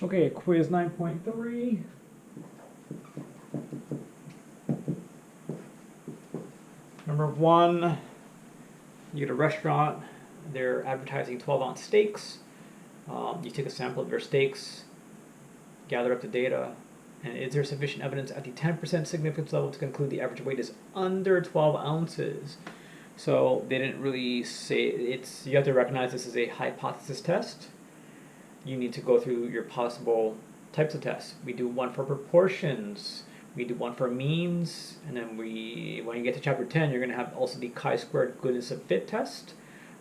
Okay, quiz 9.3. Number 1, you get a restaurant, they're advertising 12-ounce steaks. You take a sample of their steaks, gather up the data, and is there sufficient evidence at the 10% significance level to conclude the average weight is under 12 ounces? So they didn't really say it's, you have to recognize this is a hypothesis test. You need to go through your possible types of tests. We do one for proportions, we do one for means, and then when you get to chapter 10, you're going to have also the chi-squared goodness of fit test.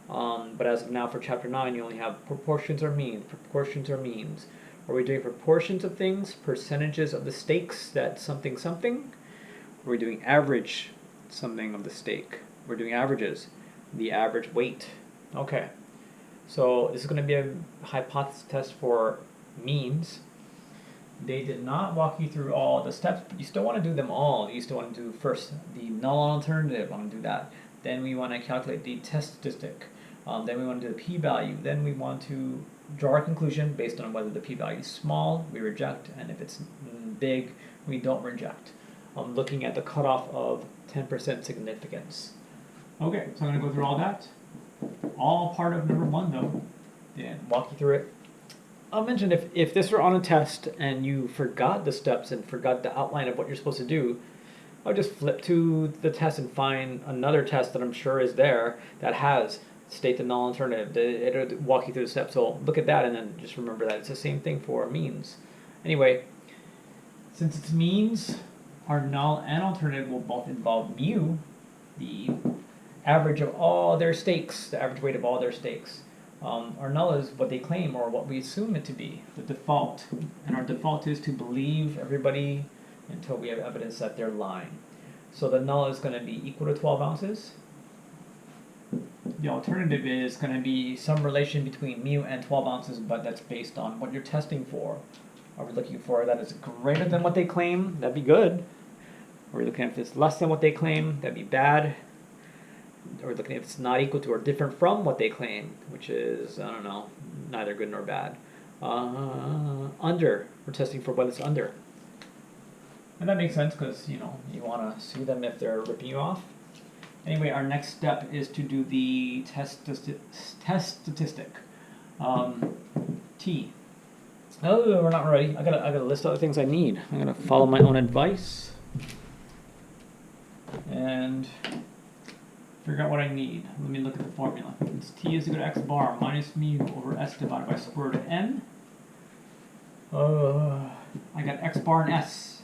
But as of now for chapter 9, you only have proportions or means, proportions or means. Are we doing proportions of things, percentages of the steaks that something something? Are we doing average something of the steak? We're doing averages, the average weight. Okay. So this is going to be a hypothesis test for means. They did not walk you through all the steps, but you still want to do them all. You still want to do first the null alternative. I'm going to do that. Then we want to calculate the test statistic. Then we want to do the p-value. Then we want to draw a conclusion based on whether the p-value is small, we reject, and if it's big, we don't reject. I'm looking at the cutoff of 10% significance. Okay, so I'm going to go through all that. All part of number 1 though, and walk you through it. I'll mention if this were on a test and you forgot the steps and forgot the outline of what you're supposed to do, I'll just flip to the test and find another test that I'm sure is there that has state the null alternative. It'll walk you through the steps. So look at that and then just remember that it's the same thing for means. Anyway, since it's means, our null and alternative will both involve mu, the average of all their steaks, the average weight of all their steaks. Our null is what they claim or what we assume it to be, the default. And our default is to believe everybody until we have evidence that they're lying. So the null is going to be equal to 12 ounces. The alternative is going to be some relation between mu and 12 ounces, but that's based on what you're testing for. Are we looking for that is greater than what they claim? That'd be good. Are we looking at if it's less than what they claim? That'd be bad. Or looking if it's not equal to or different from what they claim, which is, I don't know, neither good nor bad. Under, we're testing for what it's under. And that makes sense because, you know, you want to sue them if they're ripping you off. Anyway, our next step is to do the test statistic. T. Oh, we're not ready. I gotta list all the things I need. I'm gonna follow my own advice and figure out what I need. Let me look at the formula. It's T is equal to x bar minus mu over s divided by square root of n. I got x bar and s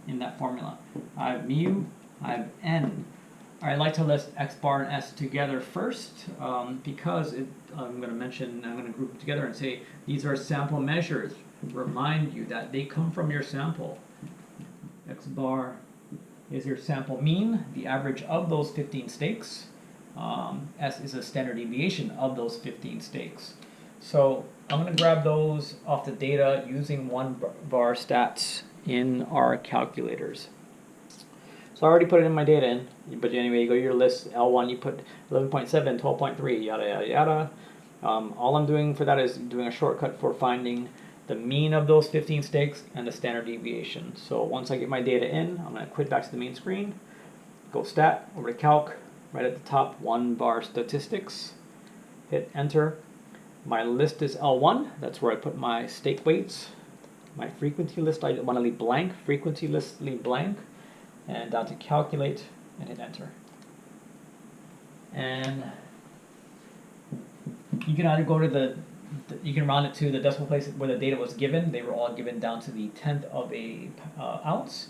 in that formula. I have mu, I have n. I like to list x bar and s together first because I'm going to group them together and say these are sample measures. Remind you that they come from your sample. X bar is your sample mean, the average of those 15 steaks. S is a standard deviation of those 15 steaks. So I'm going to grab those off the data using one bar stats in our calculators. So I already put it in my data in, but anyway, you go to your list, L1, you put 11.7, 12.3, yada, yada, yada. All I'm doing for that is doing a shortcut for finding the mean of those 15 steaks and the standard deviation. So once I get my data in, I'm going to quit back to the main screen, go stat, over to calc, right at the top, one bar statistics, hit enter. My list is L1, that's where I put my steak weights. My frequency list, I want to leave blank, frequency list, leave blank, and down to calculate and hit enter. And you can either go to you can round it to the decimal place where the data was given. They were all given down to the 10th of a ounce.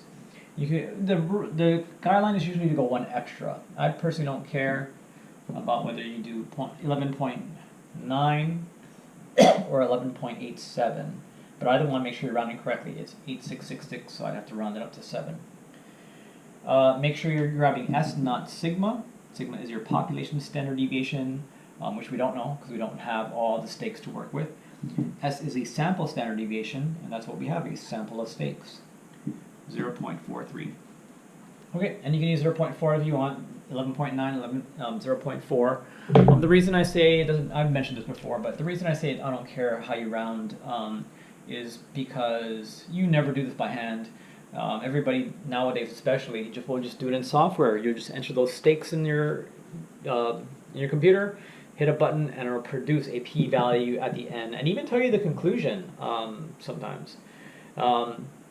You could, the guideline is usually to go one extra. I personally don't care about whether you do 11.9 or 11.87, but either one, make sure you're rounding correctly. It's 8666, so I'd have to round it up to 7. Make sure you're grabbing S, not sigma. Sigma is your population standard deviation, which we don't know because we don't have all the steaks to work with. S is a sample standard deviation, and that's what we have, a sample of steaks, 0.43. Okay, and you can use 0.4 if you want, 11.9, 0.4. The reason I say it doesn't, I've mentioned this before, but the reason I say I don't care how you round is because you never do this by hand. Everybody nowadays, especially, will just do it in software. You just enter those stakes in your computer, hit a button, and it'll produce a p-value at the end, and even tell you the conclusion sometimes.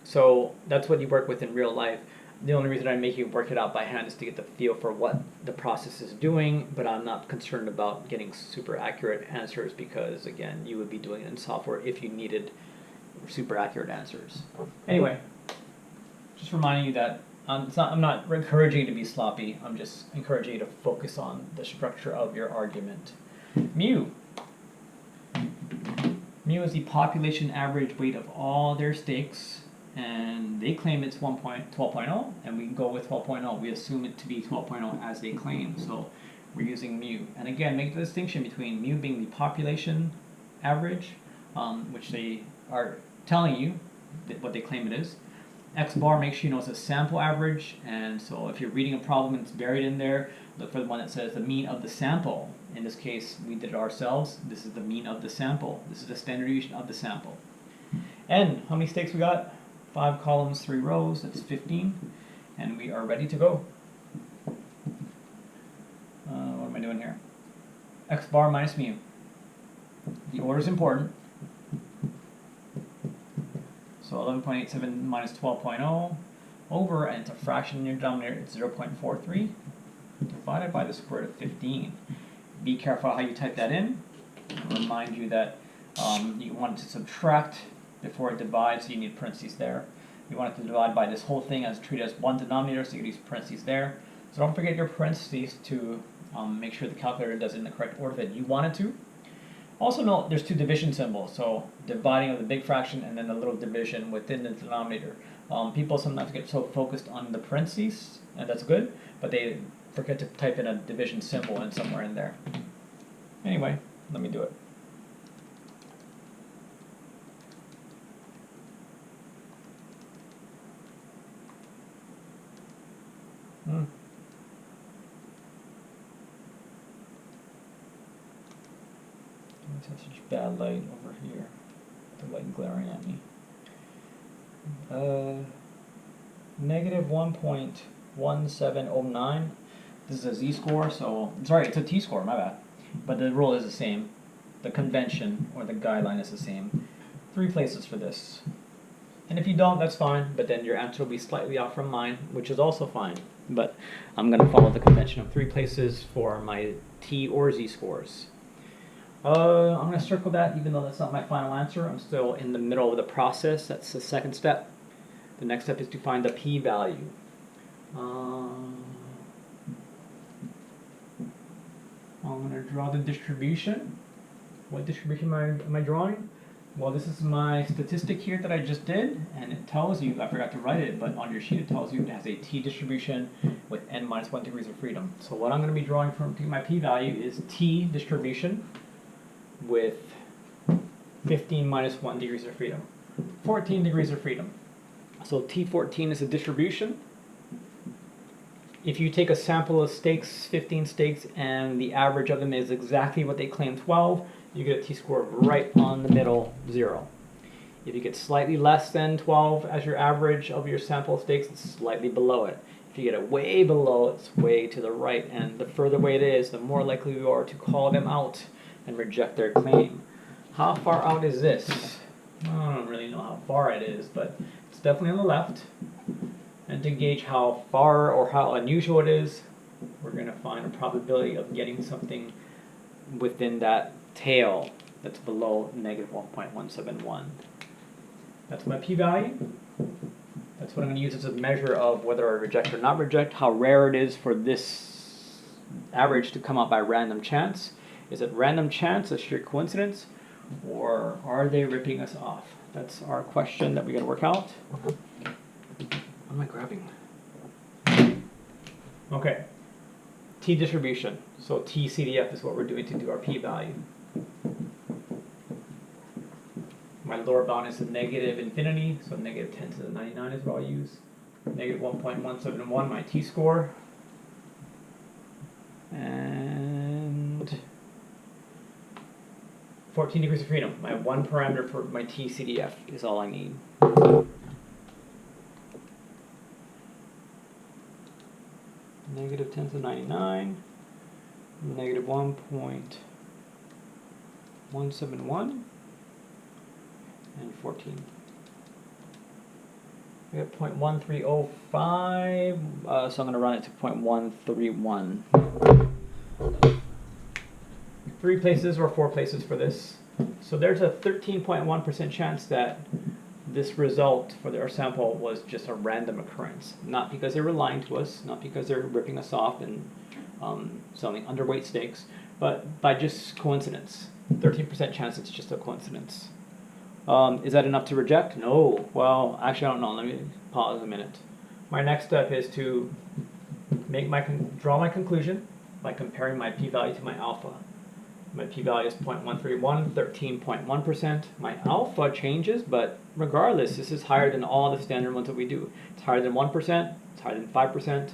So that's what you work with in real life. The only reason I make you work it out by hand is to get the feel for what the process is doing, but I'm not concerned about getting super accurate answers because, again, you would be doing it in software if you needed super accurate answers. Anyway, just reminding you that I'm not encouraging you to be sloppy. I'm just encouraging you to focus on the structure of your argument. Mu. Mu is the population average weight of all their stakes, and they claim it's 12.0, and we can go with 12.0. We assume it to be 12.0 as they claim, so we're using mu. And again, make the distinction between mu being the population average, which they are telling you what they claim it is. X bar makes sure you know it's a sample average, and so if you're reading a problem and it's buried in there, look for the one that says the mean of the sample. In this case, we did it ourselves. This is the mean of the sample. This is the standard deviation of the sample. And how many stakes we got? 5 columns, 3 rows, that's 15, and we are ready to go. What am I doing here? X bar minus mu. The order is important. So 11.87 minus 12.0 over, and it's a fraction in your denominator, it's 0.43 divided by the square root of 15. Be careful how you type that in. I'll remind you that you want to subtract before it divides, so you need parentheses there. You want it to divide by this whole thing as treated as one denominator, so you use parentheses there. So don't forget your parentheses to make sure the calculator does it in the correct order that you want it to. Also note there's 2 division symbols, so dividing of the big fraction and then the little division within the denominator. People sometimes get so focused on the parentheses, and that's good, but they forget to type in a division symbol in somewhere in there. Anyway, let me do it. I have such bad light over here. The light glaring at me. Negative 1.1709. This is a z-score, so sorry, it's a t-score, my bad. But the rule is the same. The convention or the guideline is the same. 3 places for this. And if you don't, that's fine, but then your answer will be slightly off from mine, which is also fine. But I'm going to follow the convention of 3 places for my t or z scores. I'm going to circle that even though that's not my final answer. I'm still in the middle of the process. That's the second step. The next step is to find the p-value. I'm going to draw the distribution. What distribution am I drawing? Well, this is my statistic here that I just did, and it tells you, I forgot to write it, but on your sheet it tells you it has a t distribution with n minus 1 degrees of freedom. So what I'm going to be drawing from my p-value is t distribution with 15 minus 1 degrees of freedom. 14 degrees of freedom. So T14 is a distribution. If you take a sample of stakes, 15 stakes, and the average of them is exactly what they claim, 12, you get a t-score right on the middle, 0. If you get slightly less than 12 as your average of your sample of stakes, it's slightly below it. If you get it way below, it's way to the right, and the further away it is, the more likely you are to call them out and reject their claim. How far out is this? I don't really know how far it is, but it's definitely on the left. And to gauge how far or how unusual it is, we're going to find a probability of getting something within that tail that's below negative 1.171. That's my p-value. That's what I'm going to use as a measure of whether I reject or not reject, how rare it is for this average to come out by random chance. Is it random chance, a sheer coincidence, or are they ripping us off? That's our question that we got to work out. What am I grabbing? Okay. T distribution. So T CDF is what we're doing to do our p-value. My lower bound is a negative infinity, so negative 10 to the 99 is what I'll use. Negative 1.171, my t-score. And 14 degrees of freedom. My one parameter for my TCDF is all I need. Negative 10 to the 99, negative 1.171, and 14. We have 0.1305, so I'm going to run it to 0.131. 3 places or 4 places for this. So there's a 13.1% chance that this result for our sample was just a random occurrence. Not because they were lying to us, not because they're ripping us off and selling underweight steaks, but by just coincidence. 13% chance it's just a coincidence. Is that enough to reject? No. Well, actually, I don't know. Let me pause a minute. My next step is to draw my conclusion by comparing my p-value to my alpha. My p-value is 0.131, 13.1%. My alpha changes, but regardless, this is higher than all the standard ones that we do. It's higher than 1%, it's higher than 5%,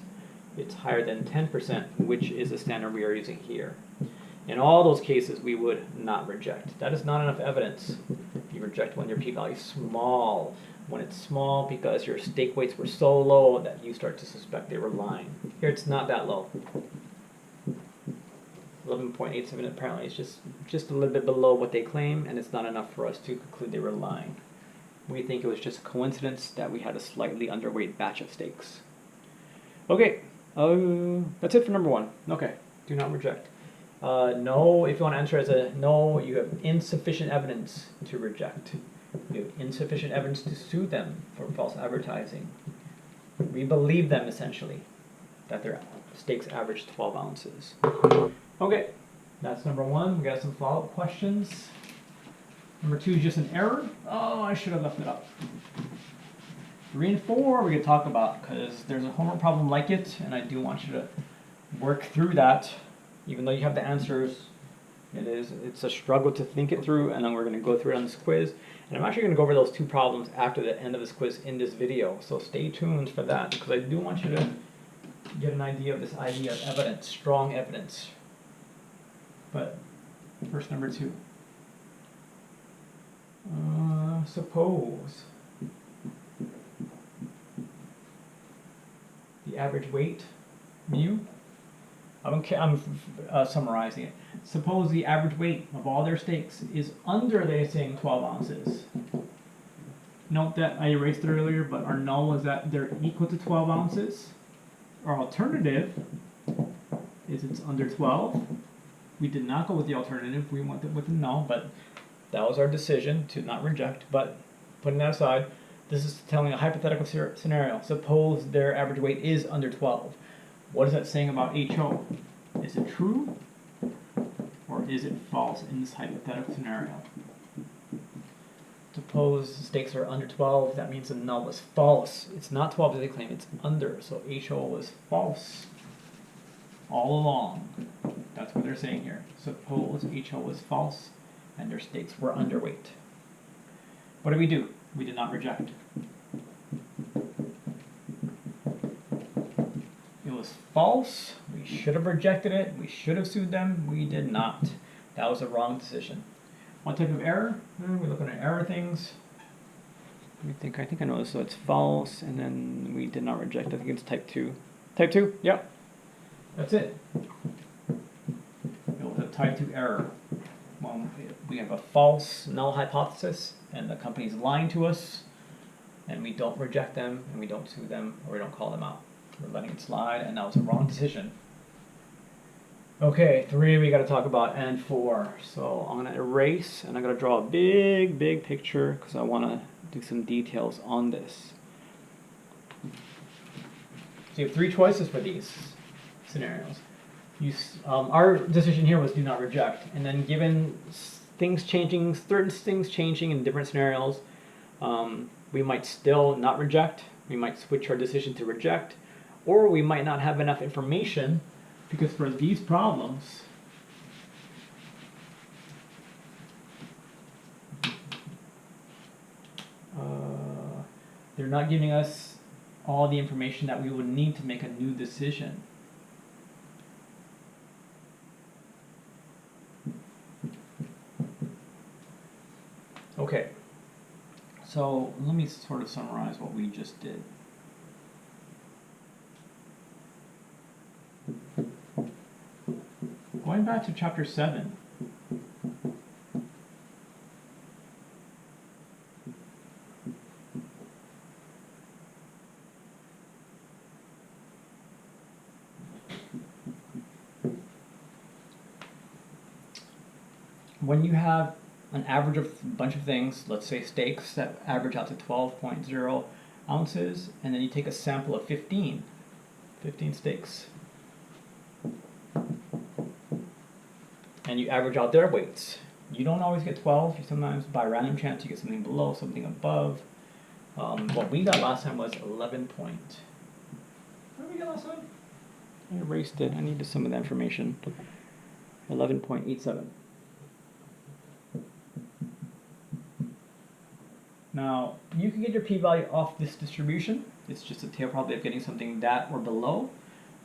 it's higher than 10%, which is the standard we are using here. In all those cases, we would not reject. That is not enough evidence. You reject when your p-value is small. When it's small because your stake weights were so low that you start to suspect they were lying. Here it's not that low. 11.87 apparently is just a little bit below what they claim, and it's not enough for us to conclude they were lying. We think it was just a coincidence that we had a slightly underweight batch of steaks. Okay, that's it for number 1. Okay, do not reject. No, if you want to answer as a no, you have insufficient evidence to reject. You have insufficient evidence to sue them for false advertising. We believe them, essentially, that their steaks average 12 ounces. Okay, that's number 1. We got some follow-up questions. Number 2 is just an error. Oh, I should have left it up. 3 and 4 we could talk about because there's a homework problem like it, and I do want you to work through that. Even though you have the answers, it's a struggle to think it through, and then we're going to go through it on this quiz. And I'm actually going to go over those 2 problems after the end of this quiz in this video. So stay tuned for that, because I do want you to get an idea of this idea of evidence, strong evidence. But first, number 2. Suppose the average weight, mu. I'm summarizing it. Suppose the average weight of all their steaks is under, they're saying, 12 ounces. Note that I erased it earlier, but our null is that they're equal to 12 ounces. Our alternative is it's under 12. We did not go with the alternative. We went with the null, but that was our decision to not reject. But putting that aside, this is telling a hypothetical scenario. Suppose their average weight is under 12. What is that saying about HO? Is it true or is it false in this hypothetical scenario? Suppose steaks are under 12, that means the null was false. It's not 12 as they claim, it's under, so HO was false all along. That's what they're saying here. Suppose HO was false and their steaks were underweight. What did we do? We did not reject. It was false. We should have rejected it. We should have sued them. We did not. That was a wrong decision. What type of error? We're looking at error things. I think I know this. So it's false, and then we did not reject. I think it's type 2. Type 2? Yeah. That's it. It was a type 2 error. Well, we have a false null hypothesis, and the company's lying to us, and we don't reject them, and we don't sue them, or we don't call them out. We're letting it slide, and that was a wrong decision. Okay, 3 we got to talk about, and 4. So I'm going to erase, and I'm going to draw a big picture because I want to do some details on this. So you have 3 choices for these scenarios. Our decision here was do not reject, and then given things changing, certain things changing in different scenarios, we might still not reject. We might switch our decision to reject, or we might not have enough information. Because for these problems, they're not giving us all the information that we would need to make a new decision. So let me sort of summarize what we just did. Going back to chapter 7. When you have an average of a bunch of things, let's say steaks that average out to 12.0 ounces, and then you take a sample of 15 steaks, and you average out their weights. You don't always get 12. Sometimes by random chance you get something below, something above. What we got last time was 11 point. What did we get last time? I erased it. I needed some of the information. 11.87. Now, you can get your p-value off this distribution. It's just a tail probability of getting something that or below.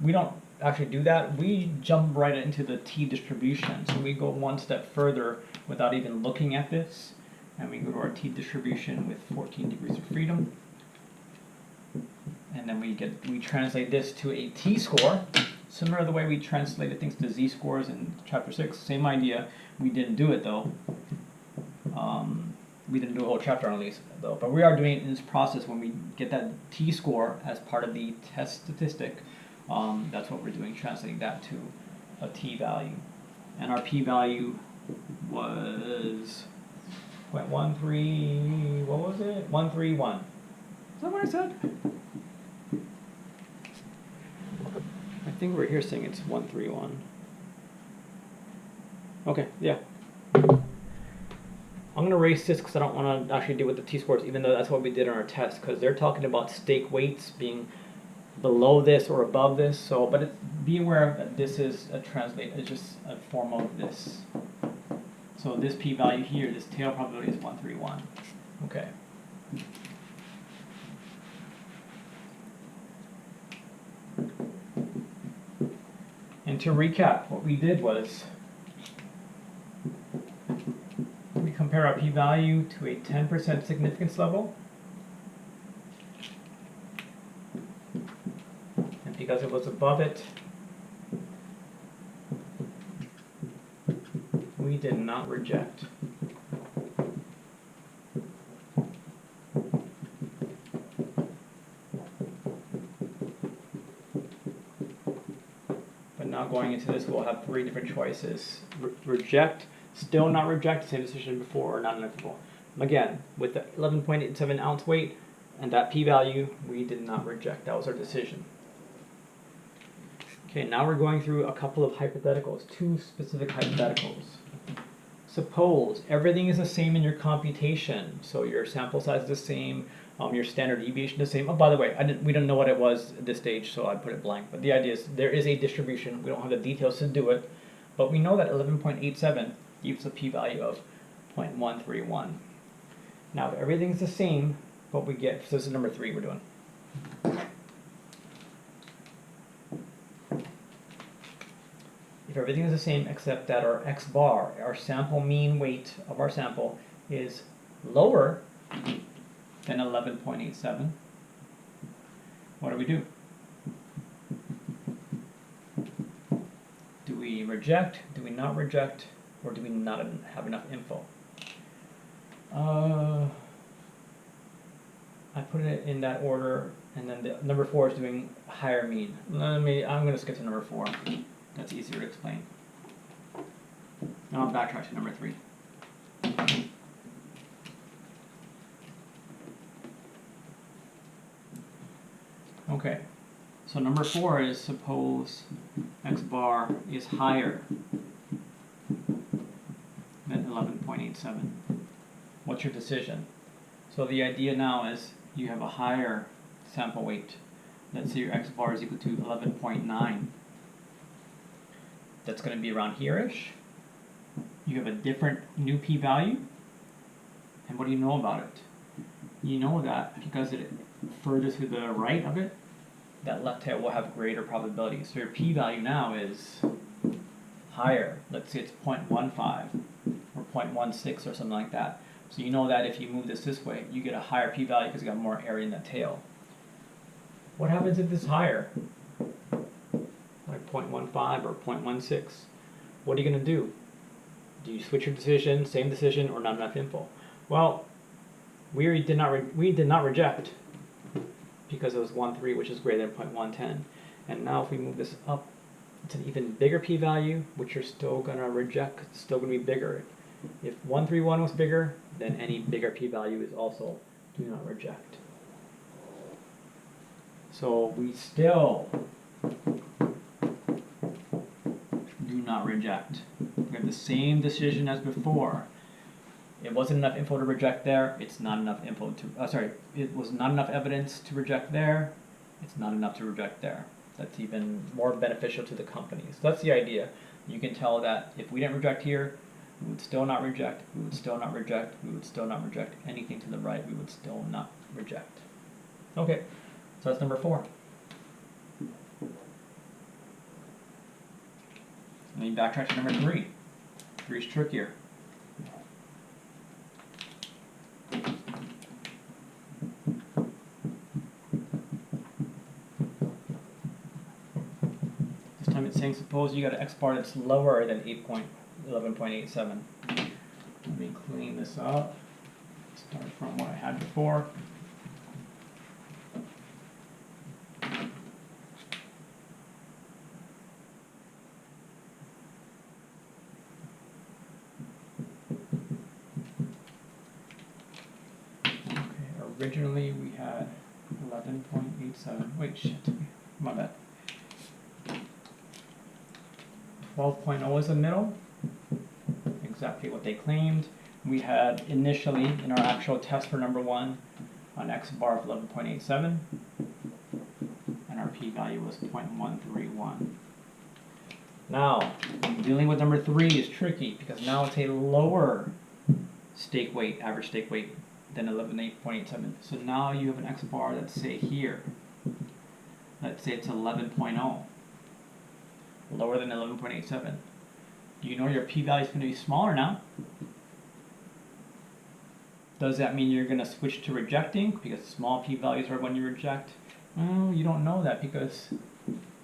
We don't actually do that. We jump right into the t distribution. So we go one step further without even looking at this. And we go to our t distribution with 14 degrees of freedom. And then we translate this to a t-score. Similar to the way we translated things to z-scores in chapter 6. Same idea. We didn't do it though. We didn't do a whole chapter on these though, but we are doing it in this process when we get that t-score as part of the test statistic. That's what we're doing, translating that to a t-value. And our p-value was 0.13, what was it? 131. Is that what I said? I think we're here saying it's 131. Okay, yeah. I'm going to erase this because I don't want to actually deal with the t-scores, even though that's what we did on our test, because they're talking about steak weights being below this or above this. So, but be aware that this is a translate. It's just a form of this. So this p-value here, this tail probability is 131. Okay. And to recap, what we did was we compare our p-value to a 10% significance level. And because it was above it, we did not reject. But now going into this, we'll have three different choices. Reject, still not reject, same decision before, or not inevitable. Again, with the 11.87 ounce weight and that p-value, we did not reject. That was our decision. Okay, now we're going through a couple of hypotheticals, two specific hypotheticals. Suppose everything is the same in your computation, so your sample size is the same, your standard deviation is the same. Oh, by the way, we didn't know what it was at this stage, so I put it blank. But the idea is there is a distribution. We don't have the details to do it, but we know that 11.87 gives a p-value of 0.131. Now, if everything's the same, what we get, so this is number 3 we're doing. If everything is the same except that our x bar, our sample mean weight of our sample, is lower than 11.87, what do we do? Do we reject, do we not reject, or do we not have enough info? I put it in that order, and then the number 4 is doing higher mean. I'm going to skip to number 4. That's easier to explain. Now I'll backtrack to number 3. Okay, so number 4 is suppose x bar is higher than 11.87. What's your decision? So the idea now is you have a higher sample weight. Let's say your x bar is equal to 11.9. That's going to be around here-ish. You have a different new p-value. And what do you know about it? You know that because it further to the right of it, that left tail will have greater probability. So your p-value now is higher. Let's say it's 0.15 or 0.16 or something like that. So you know that if you move this way, you get a higher p-value because you got more area in that tail. What happens if this is higher? Like 0.15 or 0.16? What are you going to do? Do you switch your decision, same decision, or not enough info? Well, we did not reject because it was 1.3, which is greater than 0.110. And now if we move this up to an even bigger p-value, which you're still going to reject, it's still going to be bigger. If 131 was bigger, then any bigger p-value is also do not reject. So we still do not reject. We have the same decision as before. It wasn't enough info to reject there. It's not enough info to, it was not enough evidence to reject there. It's not enough to reject there. That's even more beneficial to the company. So that's the idea. You can tell that if we didn't reject here, we would still not reject, we would still not reject, we would still not reject. Anything to the right, we would still not reject. Okay, so that's number 4. And then backtrack to number 3. 3 is trickier. This time it's saying suppose you got an X bar that's lower than 11.87. Let me clean this up. Start from what I had before. Originally we had 11.87. Wait, shit. My bad. 12.0 is the middle. Exactly what they claimed. We had initially in our actual test for number 1 an X bar of 11.87, and our p-value was 0.131. Now, dealing with number 3 is tricky because now it's a lower stake weight, average stake weight, than 11.87. So now you have an X bar that's, say, here. Let's say it's 11.0. Lower than 11.87. Do you know your p-value is going to be smaller now? Does that mean you're going to switch to rejecting because small p-values are when you reject? Well, you don't know that because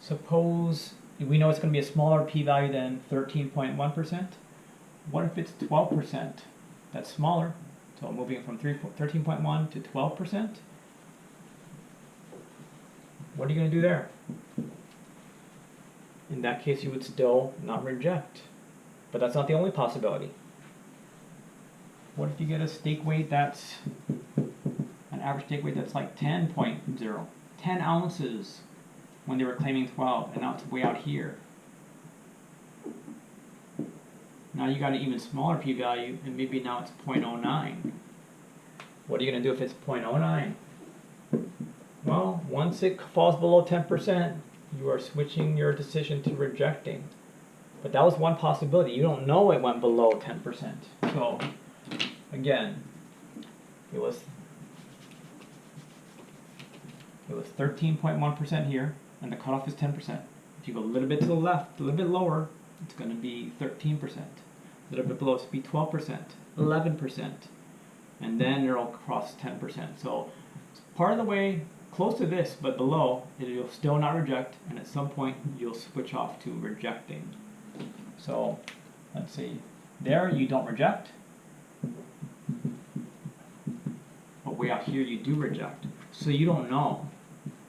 suppose we know it's going to be a smaller p-value than 13.1%. What if it's 12%? That's smaller. So moving from 13.1 to 12%. What are you going to do there? In that case, you would still not reject. But that's not the only possibility. What if you get a stake weight that's, an average stake weight that's like 10.0, 10 ounces when they were claiming 12, and now it's way out here. Now you got an even smaller p-value, and maybe now it's 0.09. What are you going to do if it's 0.09? Well, once it falls below 10%, you are switching your decision to rejecting. But that was one possibility. You don't know it went below 10%. So, again, it was 13.1% here, and the cutoff is 10%. If you go a little bit to the left, a little bit lower, it's going to be 13%. A little bit below, it's going to be 12%, 11%, and then it'll cross 10%. So, part of the way, close to this, but below, you'll still not reject, and at some point, you'll switch off to rejecting. So, let's see, there you don't reject, but way out here you do reject. So you don't know.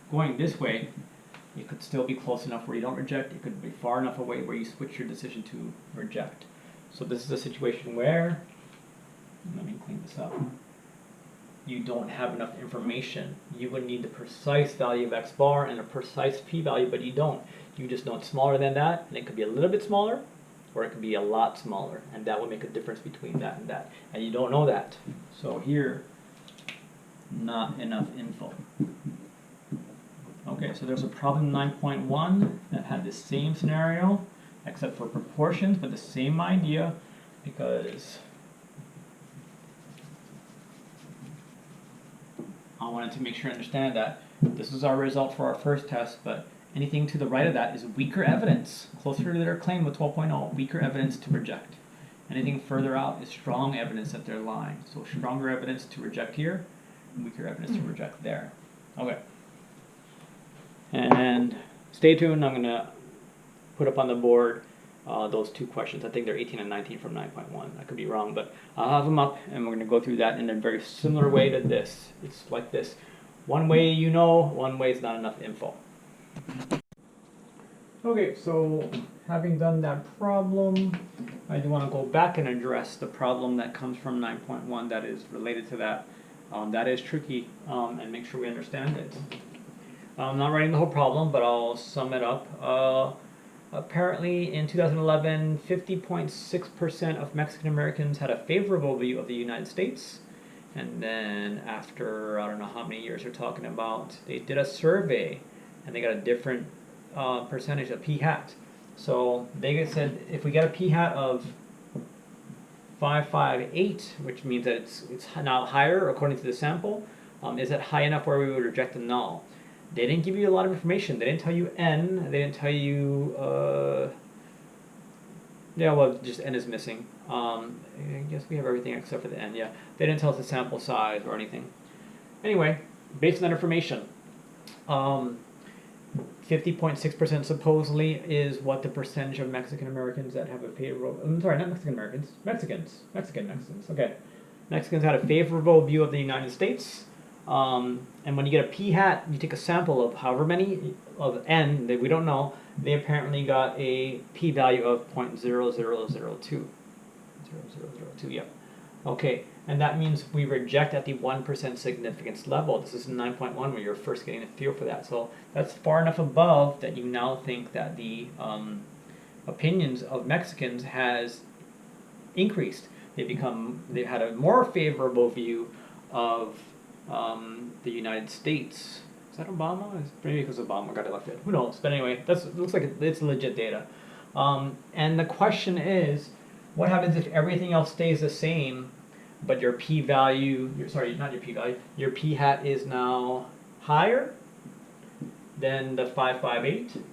Going this way, it could still be close enough where you don't reject, it could be far enough away where you switch your decision to reject. So this is a situation where, let me clean this up, you don't have enough information. You would need the precise value of X bar and a precise p-value, but you don't. You just know it's smaller than that, and it could be a little bit smaller, or it could be a lot smaller, and that would make a difference between that and that. And you don't know that. So here, not enough info. Okay, so there's a problem 9.1 that had the same scenario, except for proportions, but the same idea, because I wanted to make sure I understand that this is our result for our first test, but anything to the right of that is weaker evidence, closer to their claim with 12.0, weaker evidence to reject. Anything further out is strong evidence that they're lying. So stronger evidence to reject here, weaker evidence to reject there. Okay. And stay tuned. I'm going to put up on the board those two questions. I think they're 18 and 19 from 9.1. I could be wrong, but I'll have them up, and we're going to go through that in a very similar way to this. It's like this. One way you know, one way is not enough info. Okay, so having done that problem, I do want to go back and address the problem that comes from 9.1 that is related to that. That is tricky, and make sure we understand it. I'm not writing the whole problem, but I'll sum it up. Apparently, in 2011, 50.6% of Mexican Americans had a favorable view of the United States. And then after, I don't know how many years we're talking about, they did a survey, and they got a different percentage of p-hat. So they said if we get a p-hat of 558, which means that it's now higher according to the sample, is it high enough where we would reject the null? They didn't give you a lot of information. They didn't tell you n. They didn't tell you, yeah, well, just n is missing. I guess we have everything except for the n, yeah. They didn't tell us the sample size or anything. Anyway, based on that information, 50.6% supposedly is what the percentage of Mexican Americans that have a favorable, I'm sorry, not Mexican Americans, Mexicans, okay. Mexicans had a favorable view of the United States. And when you get a p-hat, you take a sample of however many of n that we don't know. They apparently got a p-value of 0.0002. 0.0002, yeah. Okay, and that means we reject at the 1% significance level. This is 9.1 where you're first getting a feel for that. So that's far enough above that you now think that the opinions of Mexicans has increased. They've had a more favorable view of the United States. Is that Obama? Maybe because Obama got elected. Who knows? But anyway, it looks like it's legit data. And the question is, what happens if everything else stays the same, but your p-value, sorry, not your p-value, your p-hat is now higher than the 558?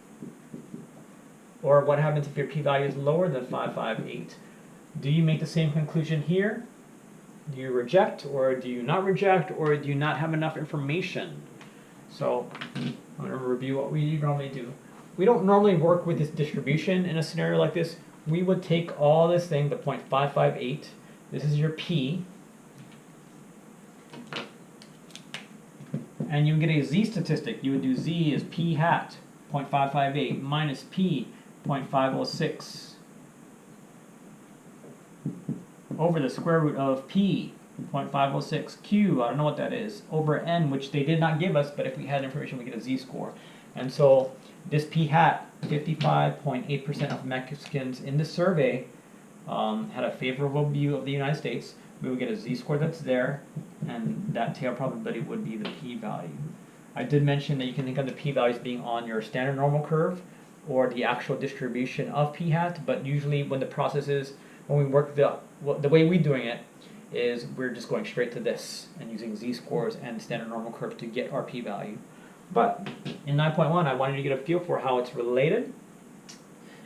Or what happens if your p-value is lower than 558? Do you make the same conclusion here? Do you reject, or do you not reject, or do you not have enough information? So I'm going to review what we normally do. We don't normally work with this distribution in a scenario like this. We would take all this thing, the 0.558, this is your p, and you get a z statistic. You would do z is p hat 0.558 minus p 0.506 over the square root of p 0.506 q, I don't know what that is, over n, which they did not give us, but if we had information we get a z-score. And so this p-hat, 55.8% of Mexicans in the survey had a favorable view of the United States. We would get a z-score that's there, and that tail probability would be the p-value. I did mention that you can think of the p-values being on your standard normal curve or the actual distribution of p-hat, but usually when the process is, when we work the way we're doing it is we're just going straight to this and using z-scores and standard normal curve to get our p-value. But in 9.1, I wanted you to get a feel for how it's related.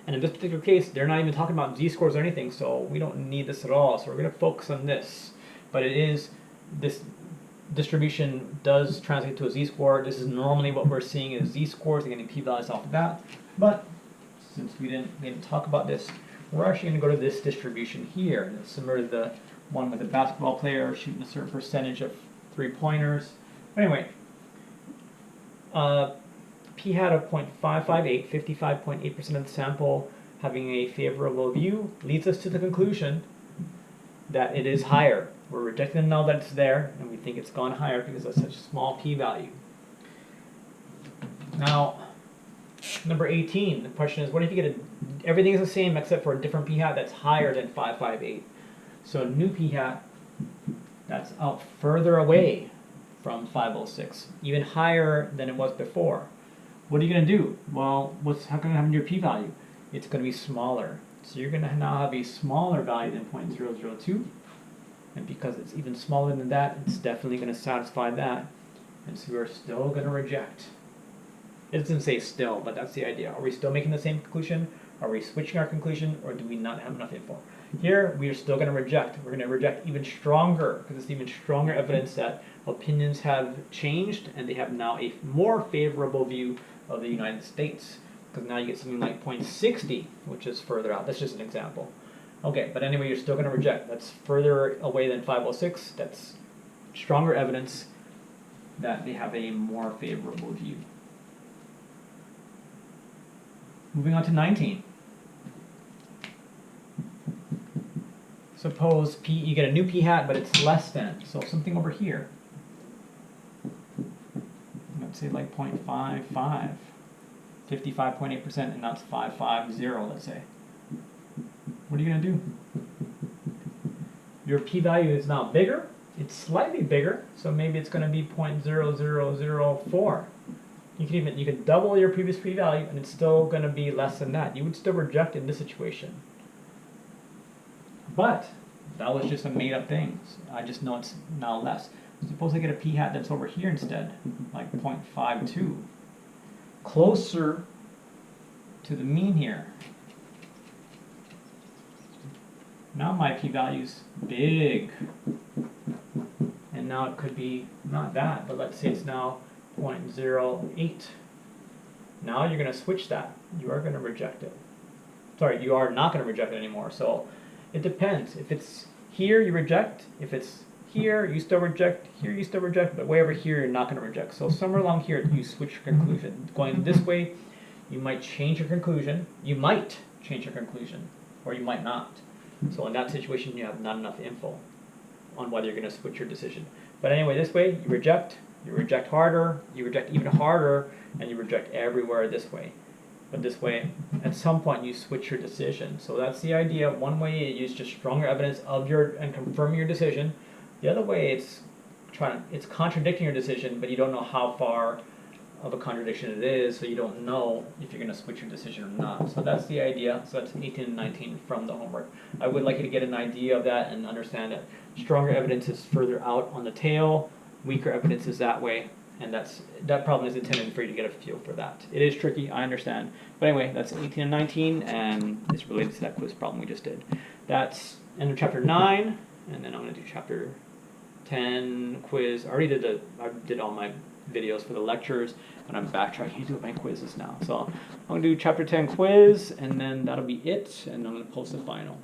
And in this particular case, they're not even talking about z-scores or anything, so we don't need this at all. So we're going to focus on this. But it is, this distribution does translate to a z-score. This is normally what we're seeing is z-scores and getting p-values off of that. But since we didn't talk about this, we're actually going to go to this distribution here. And it's similar to the one with a basketball player shooting a certain percentage of three-pointers. Anyway, p-hat of 0.558, 55.8% of the sample having a favorable view, leads us to the conclusion that it is higher. We're rejecting the null that it's there, and we think it's gone higher because of such a small p-value. Now, number 18, the question is, what if you get everything is the same except for a different p-hat that's higher than 558? So a new p-hat that's out further away from 506, even higher than it was before. What are you going to do? Well, how can it happen to your p-value? It's going to be smaller. So you're going to now have a smaller value than 0.002. And because it's even smaller than that, it's definitely going to satisfy that. And so we're still going to reject. It doesn't say still, but that's the idea. Are we still making the same conclusion? Are we switching our conclusion, or do we not have enough info? Here, we are still going to reject. We're going to reject even stronger, because it's even stronger evidence that opinions have changed and they have now a more favorable view of the United States. Because now you get something like 0.60, which is further out. That's just an example. Okay, but anyway, you're still going to reject. That's further away than 506. That's stronger evidence that they have a more favorable view. Moving on to 19. Suppose P, you get a new p hat, but it's less than. So something over here. Let's say like 0.55, 55.8%, and that's 550, let's say. What are you going to do? Your p-value is now bigger. It's slightly bigger, so maybe it's going to be 0.0004. You could double your previous p-value, and it's still going to be less than that. You would still reject in this situation. But that was just a made-up thing. I just know it's now less. Suppose I get a p-hat that's over here instead, like 0.52. Closer to the mean here. Now my p-value's big. And now it could be not that, but let's say it's now 0.08. Now you're going to switch that. You are going to reject it. Sorry, you are not going to reject it anymore. So it depends. If it's here, you reject. If it's here, you still reject. Here, you still reject. But way over here, you're not going to reject. So somewhere along here, you switch your conclusion. Going this way, you might change your conclusion. You might change your conclusion, or you might not. So in that situation, you have not enough info on whether you're going to switch your decision. But anyway, this way, you reject harder, you reject even harder, and you reject everywhere this way. But this way, at some point, you switch your decision. So that's the idea. One way, you use just stronger evidence of and confirming your decision. The other way, it's contradicting your decision, but you don't know how far of a contradiction it is, so you don't know if you're going to switch your decision or not. So that's the idea. So that's 18 and 19 from the homework. I would like you to get an idea of that and understand that stronger evidence is further out on the tail, weaker evidence is that way, and that problem is intended for you to get a feel for that. It is tricky, I understand. But anyway, that's 18 and 19, and it's related to that quiz problem we just did. That's end of chapter 9, and then I'm going to do chapter 10 quiz. I did all my videos for the lectures, and I'm backtracking to do my quizzes now. So I'm going to do chapter 10 quiz, and then that'll be it, and I'm going to post the final.